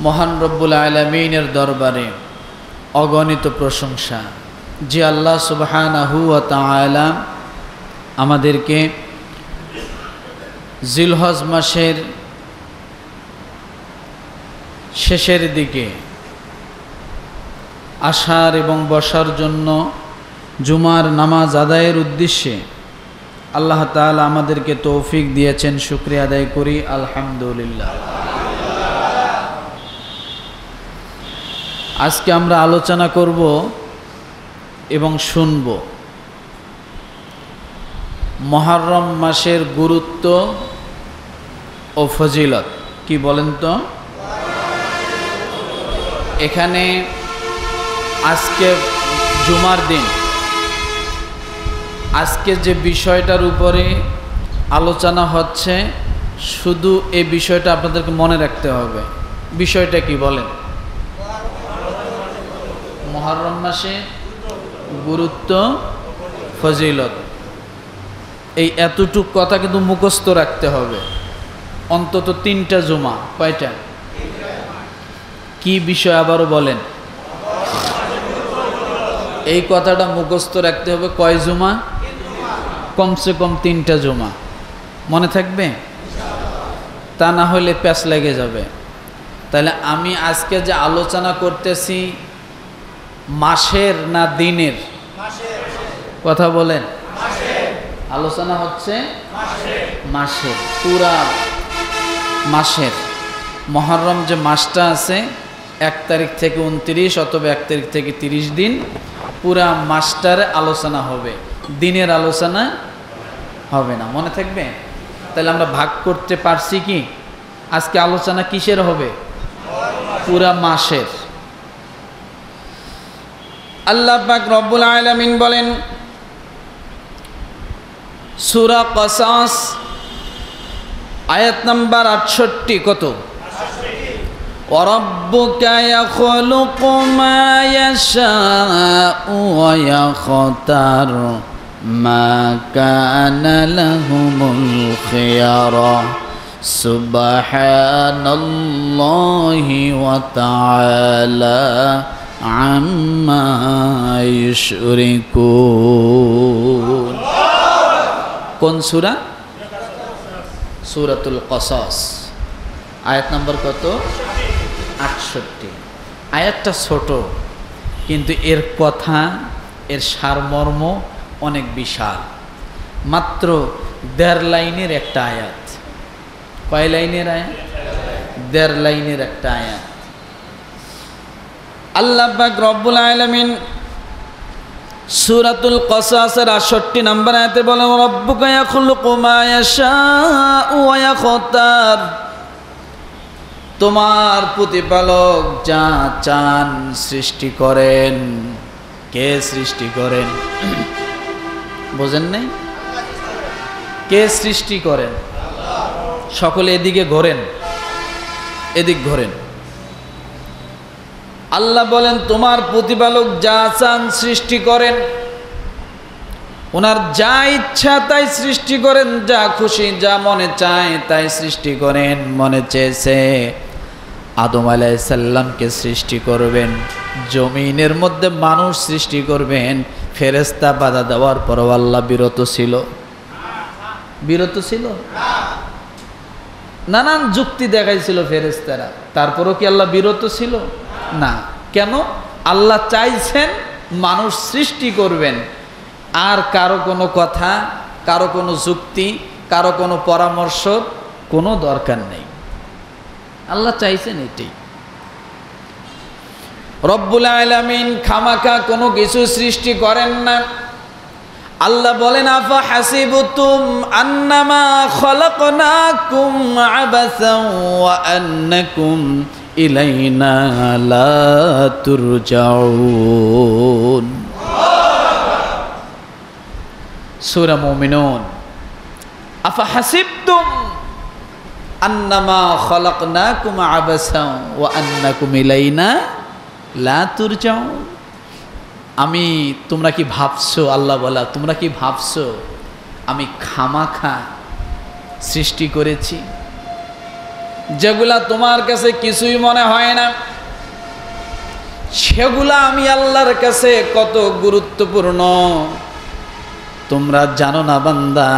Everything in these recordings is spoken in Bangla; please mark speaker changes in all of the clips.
Speaker 1: মহান রব্বুল আলামিনের দরবারে অগণিত প্রশংসা যে আল্লাহ সুবহানাহু ওয়া তাআলা আমাদেরকে জিলহজ মাসের শেষের দিকে আসার এবং বসার জন্য জুমার নামাজ আদায়ের উদ্দেশ্যে আল্লাহ তাআলা আমাদেরকে তৌফিক দিয়েছেন। শুকরিয়া আদায় করি আলহামদুলিল্লাহ। আজকে আমরা আলোচনা করব এবং শুনব মুহররম মাসের গুরুত্ব ও ফজিলত। কি বলেন তো? এখানে আজকে জুমার দিন, আজকে যে বিষয়টার উপরে আলোচনা হচ্ছে, শুধু এই বিষয়টা আপনাদেরকে মনে রাখতে হবে। বিষয়টা কি বলেন? মুহররম মাসে গুরুত্ব, ফজিলত। এই এতটুক কথা কিন্তু মুখস্থ রাখতে হবে। অন্তত 3টা জুমা। কয়টা? কি বিষয় আবারও বলেন? এই কথাটা মুখস্থ রাখতে হবে। কয় জুমা? কমসে কম 3টা জুমা। মনে থাকবে? তা না হলে প্যাচ লেগে যাবে। তাহলে আমি আজকে যে আলোচনা করতেছি মাসের না দিনের? কথা বলেন। আলোচনা হচ্ছে মাসের, পুরা মাসের। মুহররম যে মাসটা আছে 1 তারিখ থেকে 29 অথবা 1 তারিখ থেকে 30 দিন, পুরা মাসটার আলোচনা হবে, দিনের আলোচনা হবে না। মনে থাকবে? তাহলে আমরা ভাগ করতে পারছি কি? আজকে আলোচনা কিসের হবে? পুরা মাসের। আল্লাহ পাক রব্বুল আলামিন বলেন সূরা কসাস আয়াত নাম্বার 68। কত? ওয়ারাব্বুকা ইয়াখলুকু মা ইয়াশাউ ওয়া ইয়াখতার মা কানা লাহুমুল খিয়ারা সুবহানাল্লাহি ওয়া তাআলা আম্মা ইউশরিকুন। কোন সূরা? সূরাতুল কসাস, আয়াত নম্বর কত? 68। আয়াতটা ছোট, কিন্তু এর কথা, এর সারমর্ম অনেক বিশাল। মাত্র 1.5 লাইনের একটা আয়াত। কয় লাইনের আয়াত? 1.5 লাইনের একটা আয়াত। আল্লাহ পাক রব্বুল আলামিন সূরাতুল কসাসের 68 নম্বর আয়াতে বলেন রাব্বুকা ইয়াখলুকু মা ইয়াশাউ ওয়া ইয়াখতার। তোমার প্রতিপালক যা চান সৃষ্টি করেন। কে সৃষ্টি করেন? বোঝেন নাই? কে সৃষ্টি করেন? সকলে এদিকে ঘোরেন, এদিক ঘোরেন। আল্লাহ বলেন তোমার প্রতিপালক যা চান সৃষ্টি করেন। ওনার যা ইচ্ছা তাই সৃষ্টি করেন, যা খুশি, যা মনে চায় তাই সৃষ্টি করেন। মনে চেয়েছে আদম আলাইহিস সালামকে সৃষ্টি করবেন, জমিনের মধ্যে মানুষ সৃষ্টি করবেন। ফেরেশতা বাধা দেওয়ার পরও আল্লাহ বিরত ছিল? বিরত ছিল? নানান যুক্তি দেখাইছিল ফেরেশতারা, তারপরও কি আল্লাহ বিরত ছিল? না। কেন? আল্লাহ চাইছেন মানুষ সৃষ্টি করবেন, আর কারো কোনো কথা, কারো কোনো যুক্তি, কারো কোনো পরামর্শ কোনো দরকার নেই। আল্লাহ চাইছেন এটাই। রব্বুল আলামিন খামাখা কোনো কিছু সৃষ্টি করেন না। আল্লাহ বলেন আফা হাসিবতুম আন্নামা খলাকনাকুম আবাসাও ওয়া আন্নাকুম ইলাইনা লা তুরজাউন। সূরা মুমিনুন। আফা হাসিবতুম আন্নামা খলাকনাকুম আবাসাও ওয়া আন্নাকুম ইলাইনা লা তুরজাউন। তোমরা কি ভাবছো, আল্লাহ বলা, তোমরা কি ভাবছো আমি খামাখা সৃষ্টি করেছি? যেগুলা তোমার কাছে কিছুই মনে হয় না, সেগুলা আমি আল্লাহর কাছে কত গুরুত্বপূর্ণ তোমরা জানো না বান্দা।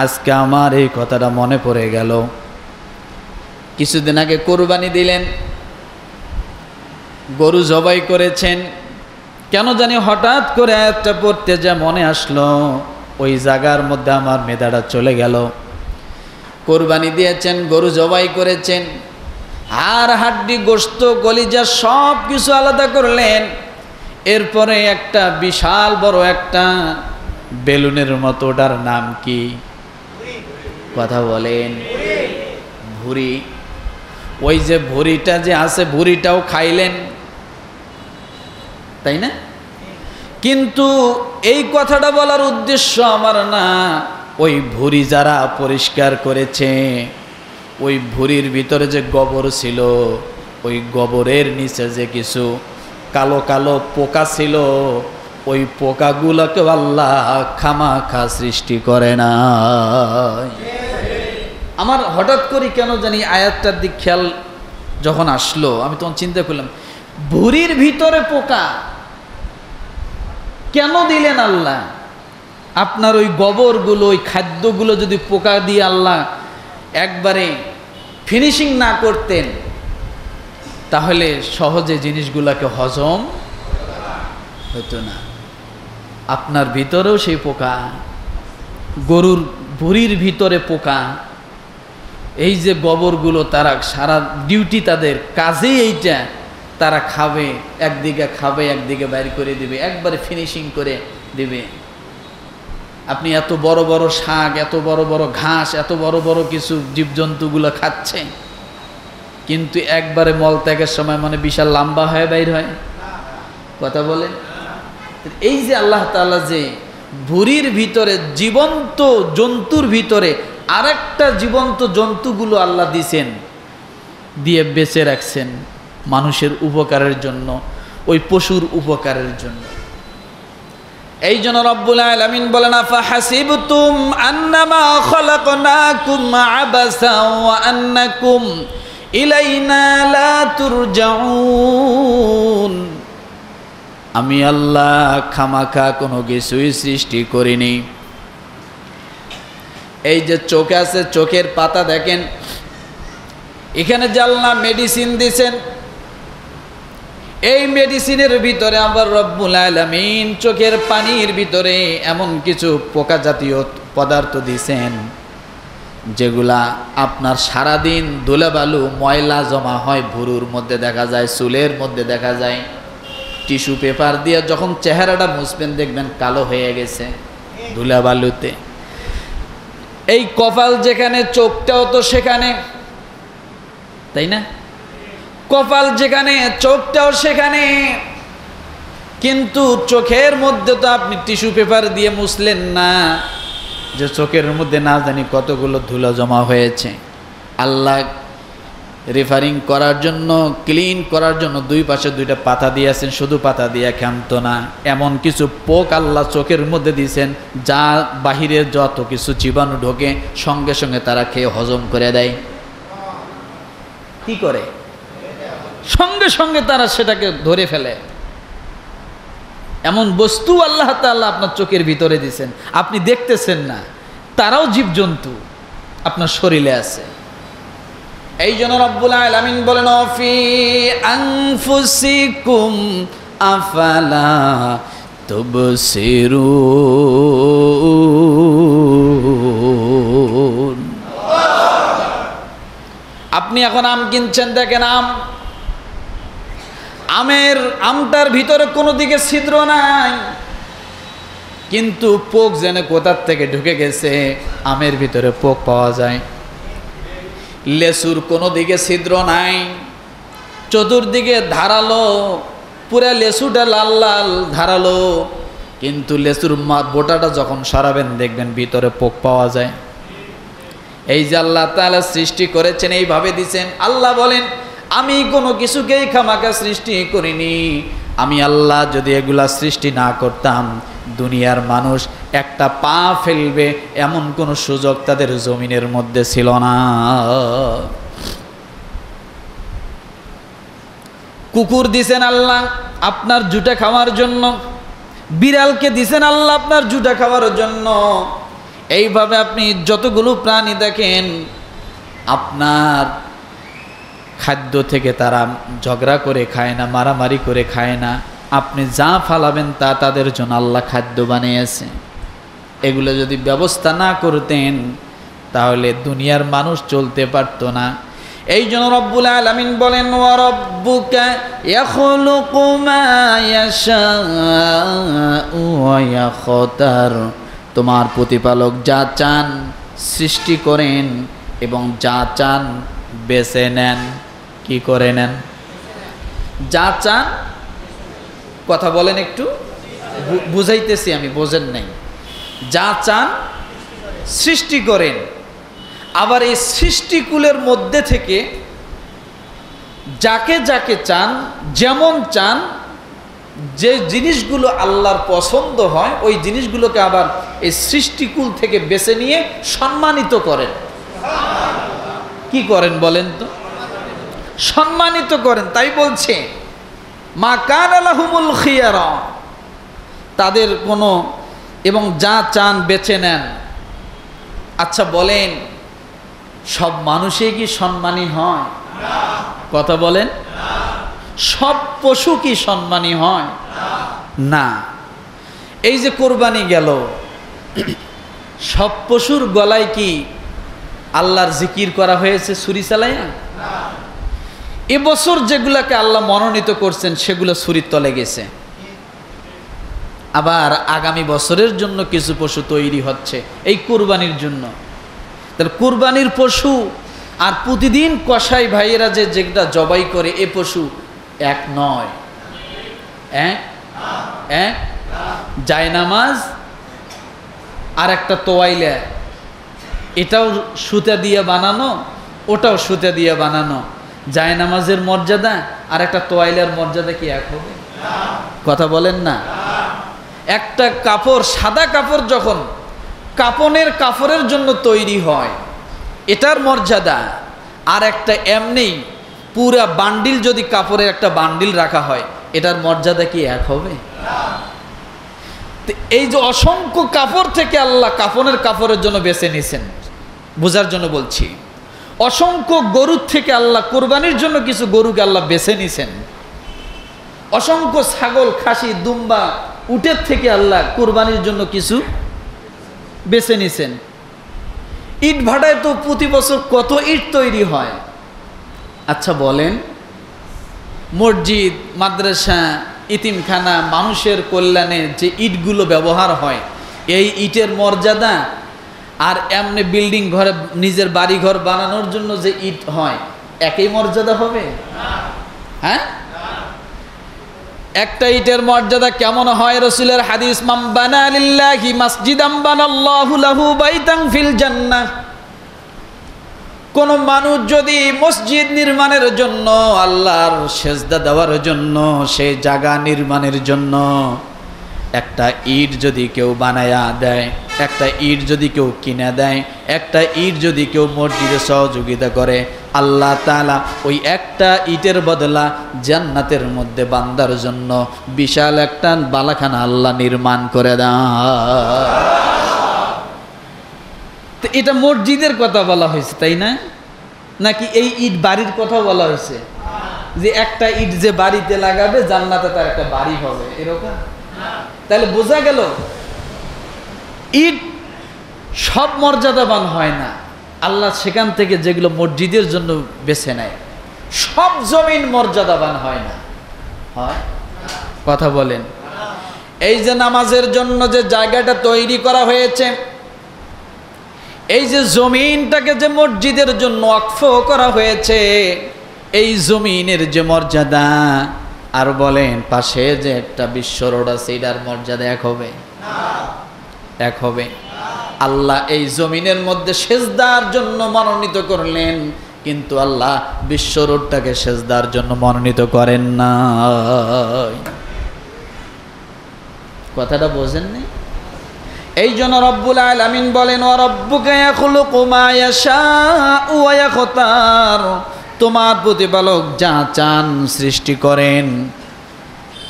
Speaker 1: আজকে আমার এই কথাটা মনে পড়ে গেল। কিছুদিন আগে কোরবানি দিলেন, গরু জবাই করেছেন, কেন জানি হঠাৎ করে একটা পড়তে যা মনে আসলো, ওই জায়গার মধ্যে আমার মেধাটা চলে গেল। কোরবানি দিয়েছেন, গরু জবাই করেছেন, আর হাড্ডি গোশত কলিজা সব কিছু আলাদা করলেন। এরপরে একটা বিশাল বড় একটা বেলুনের মতো, ওটার নাম কি? কথা বলেন। ভুঁড়ি। ওই যে ভুঁড়িটা যে আছে, ভুঁড়িটাও খাইলেন, তাই না? কিন্তু এই কথাটা বলার উদ্দেশ্য আমার না। ওই ভুঁড়ি যারা পরিষ্কার করেছে, ওই ভুঁড়ির ভিতরে যে গোবর ছিল, ওই গোবরের নিচে যে কিছু কালো কালো পোকা ছিল, ওই পোকাগুলোকে আল্লাহ খামাখা সৃষ্টি করে না। আমার হঠাৎ করে কেন জানি আয়াতটার দিক খেয়াল যখন আসলো, আমি তখন চিন্তা করলাম, ভুঁড়ির ভিতরে পোকা কেন দিলেন আল্লাহ? আপনার ওই গোবরগুলো, ওই খাদ্যগুলো যদি পোকা দিয়ে আল্লাহ একবারে ফিনিশিং না করতেন, তাহলে সহজে জিনিসগুলোকে হজম হতো না। আপনার ভিতরেও সেই পোকা, গরুর ভুঁড়ির ভিতরে পোকা। এই যে গোবরগুলো, তারা সারা ডিউটি, তাদের কাজে এইটা, তারা খাবে, একদিকে খাবে, একদিকে বাইর করে দিবে, একবারে ফিনিশিং করে দিবে। আপনি এত বড় বড় শাক, এত বড় বড় ঘাস, এত বড় বড় কিছু জীবজন্তুগুলো খাচ্ছে, কিন্তু একবারে মলত্যাগের সময় মানে বিশাল লম্বা হয়ে বাইর হয়। কথা বলেন। এই যে আল্লাহ তাআলা যে ভুঁড়ির ভিতরে জীবন্ত জন্তুর ভিতরে আরেকটা জীবন্ত জন্তুগুলো আল্লাহ দিছেন, দিয়ে বেঁচে রাখছেন মানুষের উপকারের জন্য, ওই পশুর উপকারের জন্য। এই জন্য রব্বুল আলামিন বলেন, আফাহাসিবতুম আন্নামা খলাকনাকুম আবাসা ওয়া আন্নাকুম ইলাইনা লা তুরজাউন। আমি আল্লাহ খামাখা কোনো কিছুই সৃষ্টি করিনি। এই যে চোখ আছে, চোখের পাতা দেখেন, এখানে যে আল্লাহ মেডিসিন দিয়েছেন, এই মেডিসিনের ভিতরে আবার রব্বুল আলামিন চোখের পানির ভিতরে এমন কিছু পোকা জাতীয় পদার্থ দিয়েছেন, যেগুলা আপনার সারাদিন ধুলাবালু ময়লা জমা হয়, ভুরুর মধ্যে দেখা যায়, চুলের মধ্যে দেখা যায়। টিস্যু পেপার দিয়ে যখন চেহারাটা মুছবেন, দেখবেন কালো হয়ে গেছে ধুলাবালুতে। এই কপাল যেখানে, চোখটাও তো সেখানে, তাই না? কপাল যেখানে, চোখটাও সেখানে, কিন্তু চোখের মধ্যে তো আপনি টিস্যু পেপার দিয়ে মুছলেন না, যে চোখের মধ্যে না জানি কতগুলো ধুলো জমা হয়েছে। আল্লাহ রেফারিং করার জন্য, ক্লিন করার জন্য দুই পাশে দুইটা পাতা দিয়েছেন, শুধু পাতা দিয়ে ক্ষান্ত না, এমন কিছু পোক আল্লাহ চোখের মধ্যে দিয়েছেন, যা বাহিরের যত কিছু জীবাণু ঢোকে সঙ্গে সঙ্গে তারা খেয়ে হজম করে দেয়। কি করে? সঙ্গে সঙ্গে তারা সেটাকে ধরে ফেলে। এমন বস্তু আল্লাহ তাআলা আপনার চোখের ভিতরে দিয়েছেন, আপনি দেখতেছেন না, তারাও জীবজন্তু আপনার শরীরে আছে। এই জন্য রব্বুল আলামিন বলেন, ফি আনফুসিকুম আফালা তুবসিরুন। আপনি এখন আম কিনছেন, দেখেন আমটার ভিতরে কোনো দিকে ছিদ্র নাই, কিন্তু পোক যেন কোথার থেকে ঢুকে গেছে, আমের ভিতরে পোক পাওয়া যায়। লেসুর কোনো দিকে ছিদ্র নাই, চতুর্দিকে ধারালো, পুরা লেসুটা লাল লাল ধারালো, কিন্তু লেসুর বোটাটা যখন সরাবেন, দেখবেন ভিতরে পোক পাওয়া যায়। এই যে আল্লাহ তাআলা সৃষ্টি করেছেন, এইভাবে দিছেন। আল্লাহ বলেন, আমি কোনো কিছুকেই খামাখা সৃষ্টি করিনি। আমি আল্লাহ যদি এগুলা সৃষ্টি না করতাম, দুনিয়ার মানুষ একটা পা ফেলবে এমন কোনো সুযোগ তাদের জমিনের মধ্যে ছিল না। কুকুর দিছেন আল্লাহ আপনার জুটা খাওয়ার জন্য, বিড়ালকে দিছেন আল্লাহ আপনার জুটা খাওয়ার জন্য। এইভাবে আপনি যতগুলো প্রাণী দেখেন, আপনার খাদ্য থেকে তারা ঝগড়া করে খায় না, মারামারি করে খায় না। আপনি যা ফালাবেন তা তাদের জন্য আল্লাহ খাদ্য বানিয়েছে। এগুলো যদি ব্যবস্থা না করতেন তাহলে দুনিয়ার মানুষ চলতে পারত না। এই জন্য রব্বুল আলামিন বলেন, ওয়া রাব্বুকা ইয়াখলুকু মা ইয়াশাউ ওয়া ইয়াখতার, তোমার প্রতিপালক যা চান সৃষ্টি করেন এবং যা চান বেছে নেন। কি করে নেন? যা চান, কথা বলেন একটু, বুঝাইতেছি আমি, বোঝেন নাই। যা চান সৃষ্টি করেন, আবার এই সৃষ্টিকুলের মধ্যে থেকে যাকে যাকে চান, যেমন চান, যে জিনিসগুলো আল্লাহর পছন্দ হয় ওই জিনিসগুলোকে আবার এই সৃষ্টিকুল থেকে বেছে নিয়ে সম্মানিত করেন। কি করেন বলেন তো? সম্মানিত করেন। তাই বলছে মা কানা লাহুমুল খিয়ারা, তাদের কোনো, এবং যা চান বেছে নেন। আচ্ছা বলেন, সব মানুষই কি সম্মানী হয়? কথা বলেন। সব পশু কি সম্মানী হয়? না। এই যে কোরবানি গেল, সব পশুর গলায় কি আল্লাহর জিকির করা হয়েছে ছুরি চালাইয়া? এবছর যেগুলাকে আল্লাহ মনোনীত করছেন সেগুলো ছুরির তলে গেছে। আবার আগামী বছরের জন্য কিছু পশু তৈরি হচ্ছে এই কুরবানির জন্য। তাহলে কুরবানির পশু আর প্রতিদিন কসাই ভাইয়েরা যে যেটা জবাই করে এ পশু এক নয়। জায়নামাজ আর একটা তোয়াইলা, এটাও সুতা দিয়ে বানানো, ওটাও সুতা দিয়ে বানানো। জায়নামাজের মর্যাদা আর একটা তোয়াইলার মর্যাদা কি এক হবে? কথা বলেন না। একটা কাপড়, সাদা কাপড় যখন কাপড়ের জন্য তৈরি হয় এটার মর্যাদা, আর একটা এমনি পুরা বান্ডিল যদি কাপড়ের একটা বান্ডিল রাখা হয় এটার মর্যাদা কি এক হবে? এই যে অসংখ্য কাপড় থেকে আল্লাহ কাপড়ের জন্য বেছে নিছেন, বোঝার জন্য বলছি। অসংখ্য গরুর থেকে আল্লাহ কোরবানির জন্য কিছু গরুকে আল্লাহ বেছে নিছেন। অসংখ্য ছাগল, খাসি, দুম্বা, উটের থেকে আল্লাহ কোরবানির জন্য কিছু বেছে নিছেন। ইট ভাটায় তো প্রতি বছর কত ইট তৈরি হয়। আচ্ছা বলেন, মসজিদ, মাদ্রাসা, ইতিমখানা, মানুষের কল্যাণে যে ইটগুলো ব্যবহার হয়, এই ইটের মর্যাদা আর এমনি বিল্ডিং ঘরে নিজের বাড়ি ঘর বানানোর জন্য যে ইট হয় একই মর্যাদা হবে? হ্যাঁ, একটা ইটের মর্যাদা কেমন হয়? রাসূলের হাদিস, মান বানা লিল্লাহি মাসজিদাম বানাল্লাহু লাহু বাইতান ফিল জান্নাহ। কোন মানুষ যদি মসজিদ নির্মাণের জন্য, আল্লাহর সেজদা দেওয়ার জন্য, সেই জায়গা নির্মাণের জন্য একটা ইট যদি কেউ বানায়া দেয়, একটা ইট যদি কেউ কিনে দেয়, একটা ইট যদি কেউ মসজিদে সহযোগিতা করে, আল্লাহ তাআলা ওই একটা ইটের বদলা জান্নাতের মধ্যে বান্দার জন্য বিশাল একটা বালাখানা আল্লাহ নির্মাণ করে দেয়। তো এটা মসজিদের কথা বলা হয়েছে, তাই না? নাকি এই ইট বাড়ির কথা বলা হয়েছে? যে একটা ইট যে বাড়িতে লাগাবে জান্নাতে তার একটা বাড়ি হবে, এরকম? তাহলে বোঝা গেল ইট সব মর্যাদাবান হয় না। আল্লাহ সেখান থেকে যেগুলো মসজিদের জন্য বেছে নেয়, সব জমিন মর্যাদাবান হয় না। হয়? কথা বলেন। এই যে নামাজের জন্য যে জায়গাটা তৈরি করা হয়েছে, এই যে জমিনটাকে যে মসজিদের জন্য ওয়াকফ করা হয়েছে, এই জমিনের যে মর্যাদা, আর বলেন পাশে যে একটা বিশ্ব রোড আছে এটার মর্যাদা এক হবে? এক হবে? আল্লাহ এই জমিনের মধ্যে সেজদার জন্য মনোনীত করলেন, কিন্তু আল্লাহ বিশ্ব রোডটাকে সেজদার জন্য মনোনীত করেন না। কথাটা বোঝেন না? এই জন্য রব্বুল আলামিন বলেন, ওয়া রাব্বুকা ইয়াখলুকু মা ইয়াশাউ ওয়া ইয়াখতার, তোমার প্রতিপালক যা চান সৃষ্টি করেন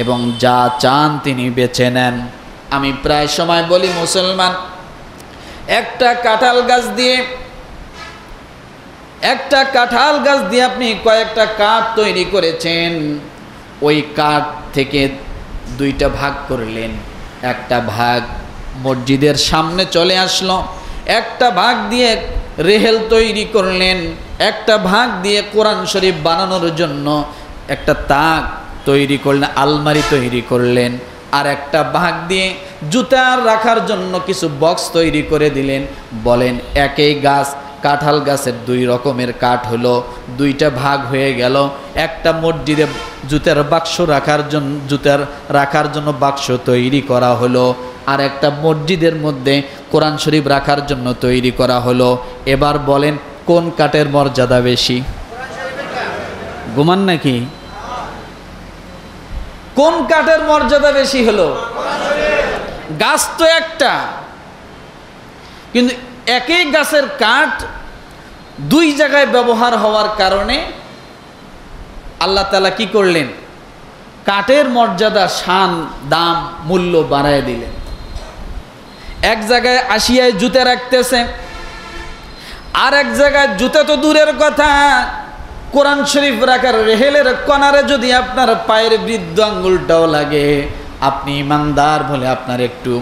Speaker 1: এবং যা চান তিনি বেছে নেন। আমি প্রায় সময় বলি, মুসলমান, একটা কাঁঠাল গাছ দিয়ে আপনি কয়েকটা কাঠ তৈরি করেছেন, ওই কাঠ থেকে দুইটা ভাগ করলেন, একটা ভাগ মসজিদের সামনে চলে আসলো, একটা ভাগ দিয়ে রেহেল তৈরি করলেন, একটা ভাগ দিয়ে কোরআন শরীফ বানানোর জন্য একটা তাক তৈরি করলেন, আলমারি তৈরি করলেন, আর একটা ভাগ দিয়ে জুতা রাখার জন্য কিছু বক্স তৈরি করে দিলেন। বলেন, একই গাছ, কাঁঠাল গাছের দুই রকমের কাঠ হলো, দুইটা ভাগ হয়ে গেল। একটা মসজিদে জুতার বাক্স রাখার জন্য বাক্স তৈরি করা হলো, আর একটা মসজিদের মধ্যে কোরআন শরীফ রাখার জন্য তৈরি করা হলো। এবার বলেন, কোন কাঠের মর্যাদা বেশি? ঘুমান নাকি? কোন কাঠের মর্যাদা বেশি হলো? গাছ তো একটা, কিন্তু একই গাছের কাঠ দুই জায়গায় ব্যবহার হওয়ার কারণে আল্লাহ তাআলা কি করলেন? কাঠের মর্যাদা, শান, দাম, মূল্য বাড়ায় দিলেন। এক জায়গায় আসিয়ায় জুতা রাখতেছে, আর এক জায়গায় জুতা তো দূরের কথা, কোরআন শরীফ রাখার রেহেলের কনারে যদি আপনার পায়ের বৃদ্ধ আঙ্গুলটাও লাগে, আপনি ইমানদার বলে আপনার একটু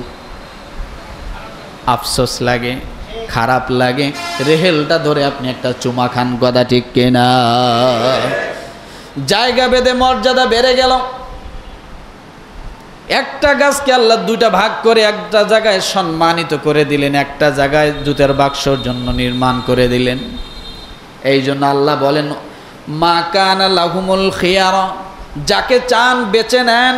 Speaker 1: আফসোস লাগে, খারাপ লাগে। রেহেলটা ধরে আপনি একটা চুমা খান, কথা ঠিক কিনা? জায়গা ভেদে মর্যাদা বেড়ে গেল। একটা গাছকে আল্লাহ দুইটা ভাগ করে একটা জায়গায় সম্মানিত করে দিলেন, একটা জায়গায় জুতার বাক্সর জন্য নির্মাণ করে দিলেন। এই জন্য আল্লাহ বলেন, মা কানা লাহুমুল খিয়ারা, যাকে চান বেছে নেন,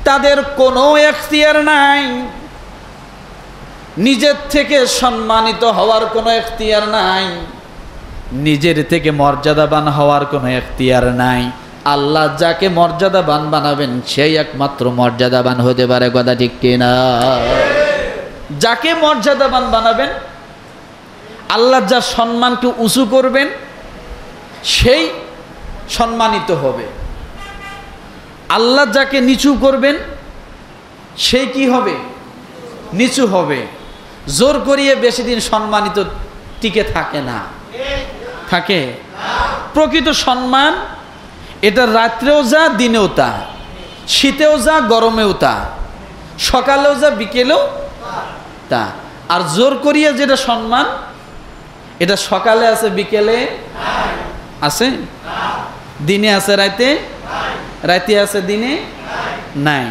Speaker 1: তাদের কোনো এখতিয়ার নাই। নিজের থেকে সম্মানিত হওয়ার কোনো এখতিয়ার নাই, নিজের থেকে মর্যাদাবান হওয়ার কোনো এখতিয়ার নাই। আল্লাহ যাকে মর্যাদাবান বানাবেন সেই একমাত্র মর্যাদাবান হতে পারে, কথা ঠিক কিনা? যাকে মর্যাদাবান বানাবেন, আল্লাহ যা সম্মানকে উঁচু করবেন সেই সম্মানিত হবে। আল্লাহ যাকে নিচু করবেন সেই কি হবে? নিচু হবে। জোর করিয়ে বেশি দিন সম্মানিত টিকে থাকে না, থাকে। প্রকৃত সম্মান এটা রাত্রেও যা, দিনেও তা, শীতেও যা, গরমেও তা, সকালেও যা, বিকেলেও তা। আর জোর করিয়ে যেটা সম্মান, এটা সকালে আছে, বিকেলে আছে, দিনে আছে, রাতে আছে, দিনে নাই।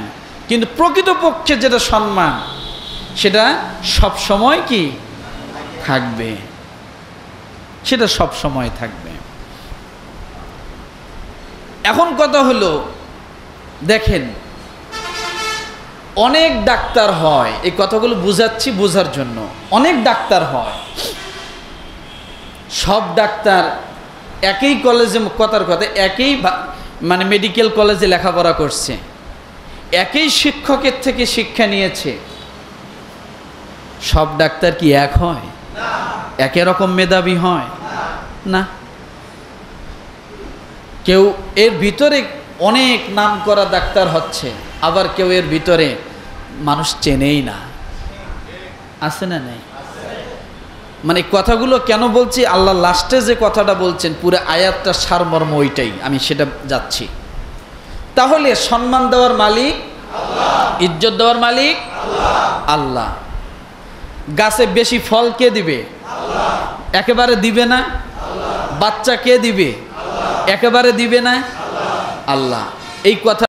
Speaker 1: কিন্তু প্রকৃতপক্ষে যেটা সম্মান, সেটা সব সময় কি থাকবে, সেটা সব সময় থাকবে। এখন কথা হলো, দেখেন, অনেক ডাক্তার হয়, এই কথাগুলো বুঝাচ্ছি বোঝার জন্য। অনেক ডাক্তার হয়, সব ডাক্তার একই কলেজে, কথার কথা একই মানে মেডিকেল কলেজে লেখাপড়া করছে, একই শিক্ষকের থেকে শিক্ষা নিয়েছে। সব ডাক্তার কি এক হয়? একই রকম মেধাবী হয় না। কেউ এর ভিতরে অনেক নাম করা ডাক্তার হচ্ছে, আবার কেউ এর ভিতরে মানুষ চেনেই না, আছে না নেই? মানে কথাগুলো কেন বলছি, আল্লাহ লাস্টে যে কথাটা বলছেন পুরো আয়াতটা সারমর্ম ওইটাই, আমি সেটা যাচ্ছি। তাহলে সম্মান দেওয়ার মালিক আল্লাহ, ইজ্জত দেওয়ার মালিক আল্লাহ। গাছে বেশি ফল কে দিবে? একেবারে দিবে না। বাচ্চা কে দিবে? একেবারে দিবে না। আল্লাহ। এই কথা